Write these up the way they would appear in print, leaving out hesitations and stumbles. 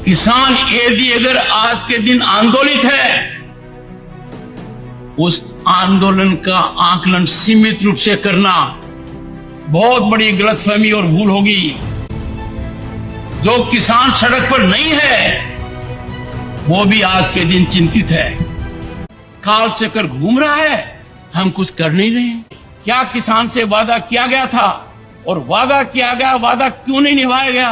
किसान यदि अगर आज के दिन आंदोलित है, उस आंदोलन का आकलन सीमित रूप से करना बहुत बड़ी गलतफहमी और भूल होगी। जो किसान सड़क पर नहीं है वो भी आज के दिन चिंतित है, काल चक्कर घूम रहा है, हम कुछ कर नहीं रहे। क्या किसान से वादा किया गया था और वादा किया गया वादा क्यों नहीं निभाया गया?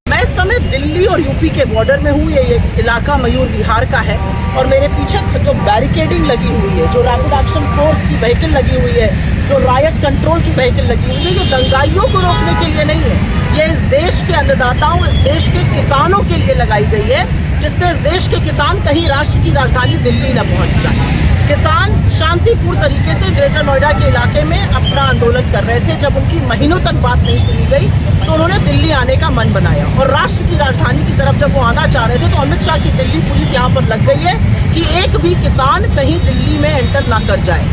मैं इस समय दिल्ली और यूपी के बॉर्डर में हूँ। ये इलाका मयूर विहार का है और मेरे पीछे जो बैरिकेडिंग लगी हुई है, जो रैपिड एक्शन फोर्स की व्हीकल लगी हुई है, जो रायट कंट्रोल की व्हीकल लगी हुई है, ये दंगाइयों को रोकने के लिए नहीं है। ये इस देश के अन्नदाताओं, इस देश के किसानों के लिए लगाई गई है, जिससे इस देश के किसान कहीं राष्ट्र की राजधानी दिल्ली न पहुँच जाए। किसान शांतिपूर्ण तरीके से ग्रेटर नोएडा के इलाके में अपना आंदोलन कर रहे थे। जब उनकी महीनों तक बात नहीं सुनी गई तो उन्होंने दिल्ली आने का मन बनाया और राष्ट्र की राजधानी की तरफ जब वो आना चाह रहे थे तो अमित शाह की दिल्ली पुलिस यहाँ पर लग गई है कि एक भी किसान कहीं दिल्ली में एंटर ना कर जाए।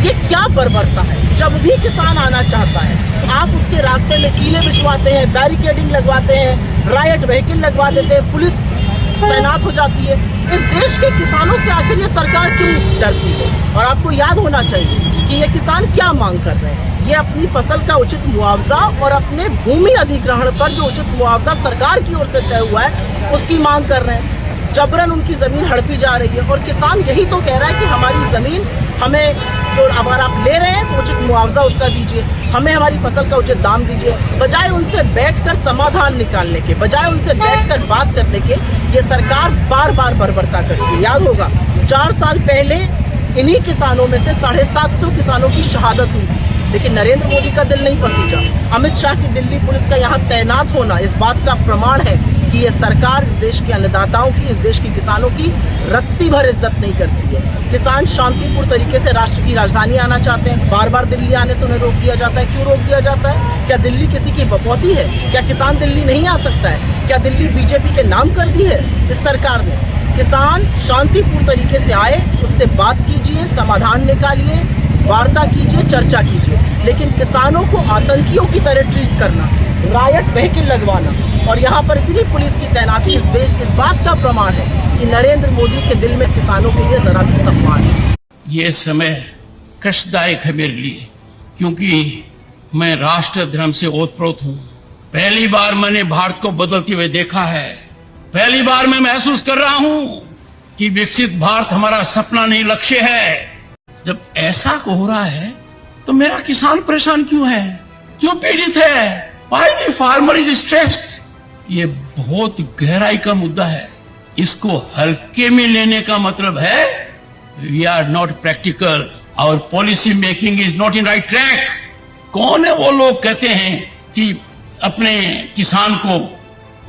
ये क्या बर्बरता है? जब भी किसान आना चाहता है तो आप उसके रास्ते में कीले बिछवाते हैं, बैरिकेडिंग लगवाते हैं, रायट व्हीकल लगवा देते हैं, पुलिस तैनात हो जाती है। इस देश के किसानों से आखिर ये सरकार क्यों डरती है? और आपको याद होना चाहिए कि ये किसान क्या मांग कर रहे हैं। ये अपनी फसल का उचित मुआवजा और अपने भूमि अधिग्रहण पर जो उचित मुआवजा सरकार की ओर से तय हुआ है उसकी मांग कर रहे हैं। जबरन उनकी जमीन हड़पी जा रही है और किसान यही तो कह रहा है कि हमारी जमीन हमें, जो अगर आप ले रहे हैं तो उचित मुआवजा उसका दीजिए, हमें हमारी फसल का उचित दाम दीजिए। बजाय उनसे बैठकर समाधान निकालने के, बजाय उनसे बैठकर बात करने के, ये सरकार बार बार बर्बरता करती है। याद होगा 4 साल पहले इन्हीं किसानों में से 750 किसानों की शहादत हुई, लेकिन नरेंद्र मोदी का दिल नहीं पसीजा। अमित शाह की दिल्ली पुलिस का यहाँ तैनात होना इस बात का प्रमाण है कि ये सरकार इस देश के अन्नदाताओं की, इस देश के किसानों की रत्ती भर इज्जत नहीं करती है। किसान शांतिपूर्ण तरीके से राष्ट्र की राजधानी आना चाहते हैं, बार बार दिल्ली आने से उन्हें रोक दिया जाता है। क्यों रोक दिया जाता है? क्या दिल्ली किसी की बपौती है? क्या किसान दिल्ली नहीं आ सकता है? क्या दिल्ली बीजेपी के नाम कर दी है इस सरकार ने? किसान शांतिपूर्ण तरीके से आए, उससे बात कीजिए, समाधान निकालिए, वार्ता कीजिए, चर्चा कीजिए। लेकिन किसानों को आतंकियों की तरह ट्रीट करना, रायट व्हीकल लगवाना और यहाँ पर इतनी पुलिस की तैनाती इस बात का प्रमाण है कि नरेंद्र मोदी के दिल में किसानों के लिए जरा भी सम्मान है। ये समय कष्टदायक है मेरे लिए, क्योंकि मैं राष्ट्र धर्म से ओतप्रोत हूँ। पहली बार मैंने भारत को बदलते हुए देखा है। पहली बार मैं महसूस कर रहा हूँ कि विकसित भारत हमारा सपना नहीं, लक्ष्य है। जब ऐसा हो रहा है तो मेरा किसान परेशान क्यों है, क्यों पीड़ित है? Why the farmer is stressed? ये बहुत गहराई का मुद्दा है। इसको हल्के में लेने का मतलब है we are not practical, our policy making is not in right track। कौन है वो लोग कहते हैं कि अपने किसान को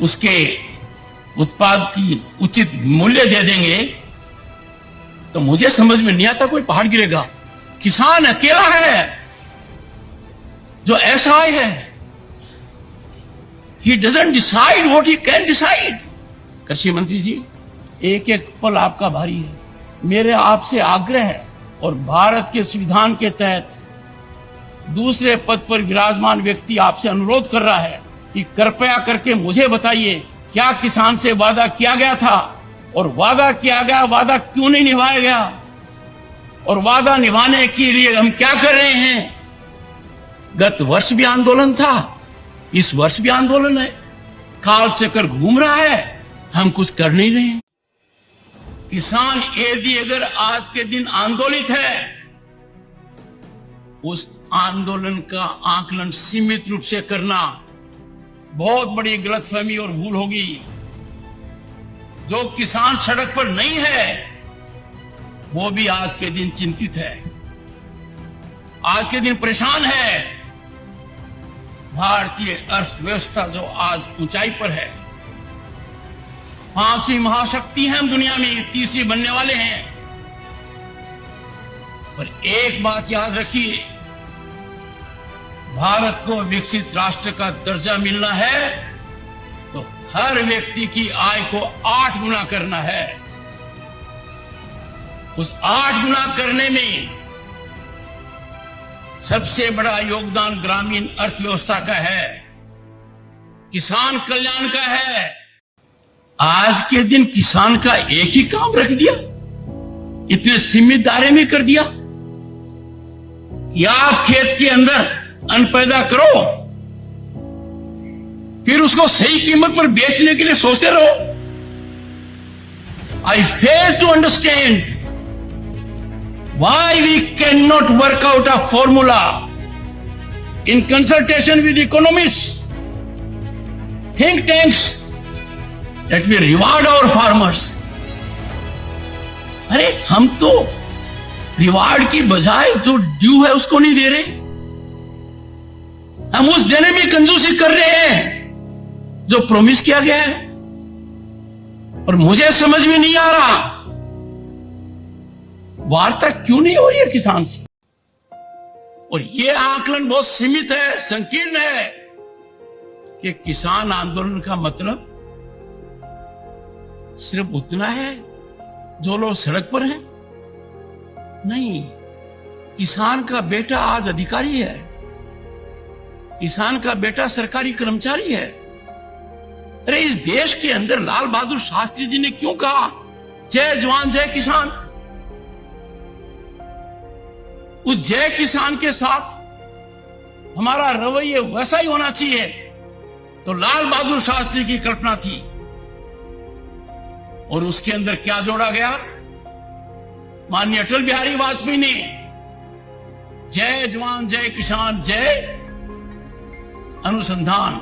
उसके उत्पाद की उचित मूल्य दे देंगे? तो मुझे समझ में नहीं आता कोई पहाड़ गिरेगा। किसान अकेला है जो ऐसा है, he doesn't decide what he can decide। कृषि मंत्री जी, एक एक पल आपका भारी है। मेरे आपसे आग्रह है और भारत के संविधान के तहत दूसरे पद पर विराजमान व्यक्ति आपसे अनुरोध कर रहा है कि कृपया करके मुझे बताइए, क्या किसान से वादा किया गया था और वादा किया गया वादा क्यों नहीं निभाया गया? और वादा निभाने के लिए हम क्या कर रहे हैं? गत वर्ष भी आंदोलन था, इस वर्ष भी आंदोलन है, काल चक्कर घूम रहा है, हम कुछ कर नहीं रहे। किसान यदि अगर आज के दिन आंदोलित है, उस आंदोलन का आकलन सीमित रूप से करना बहुत बड़ी गलतफहमी और भूल होगी। जो किसान सड़क पर नहीं है वो भी आज के दिन चिंतित है, आज के दिन परेशान है। भारतीय अर्थव्यवस्था जो आज ऊंचाई पर है, 5वीं महाशक्ति है हम दुनिया में, 3री बनने वाले हैं। पर एक बात याद रखिए, भारत को विकसित राष्ट्र का दर्जा मिलना है तो हर व्यक्ति की आय को 8 गुना करना है। उस 8 गुना करने में सबसे बड़ा योगदान ग्रामीण अर्थव्यवस्था का है, किसान कल्याण का है। आज के दिन किसान का एक ही काम रख दिया, इतने सीमित दायरे में कर दिया कि आप खेत के अंदर अन्न पैदा करो, फिर उसको सही कीमत पर बेचने के लिए सोचते रहो। I fail to understand why we cannot work out a formula in consultation with economists, think tanks, that we reward our farmers. अरे हम तो रिवार्ड की बजाय जो ड्यू है उसको नहीं दे रहे, हम उस देने में कंजूसी कर रहे हैं जो प्रॉमिस किया गया है। और मुझे समझ में नहीं आ रहा वार्ता क्यों नहीं हो रही है किसान से। और ये आकलन बहुत सीमित है, संकीर्ण है कि किसान आंदोलन का मतलब सिर्फ उतना है जो लोग सड़क पर हैं। नहीं, किसान का बेटा आज अधिकारी है, किसान का बेटा सरकारी कर्मचारी है। अरे इस देश के अंदर लाल बहादुर शास्त्री जी ने क्यों कहा जय जवान जय किसान? उस जय किसान के साथ हमारा रवैया वैसा ही होना चाहिए तो लाल बहादुर शास्त्री की कल्पना थी। और उसके अंदर क्या जोड़ा गया? माननीय अटल बिहारी वाजपेयी ने जय जवान जय किसान जय अनुसंधान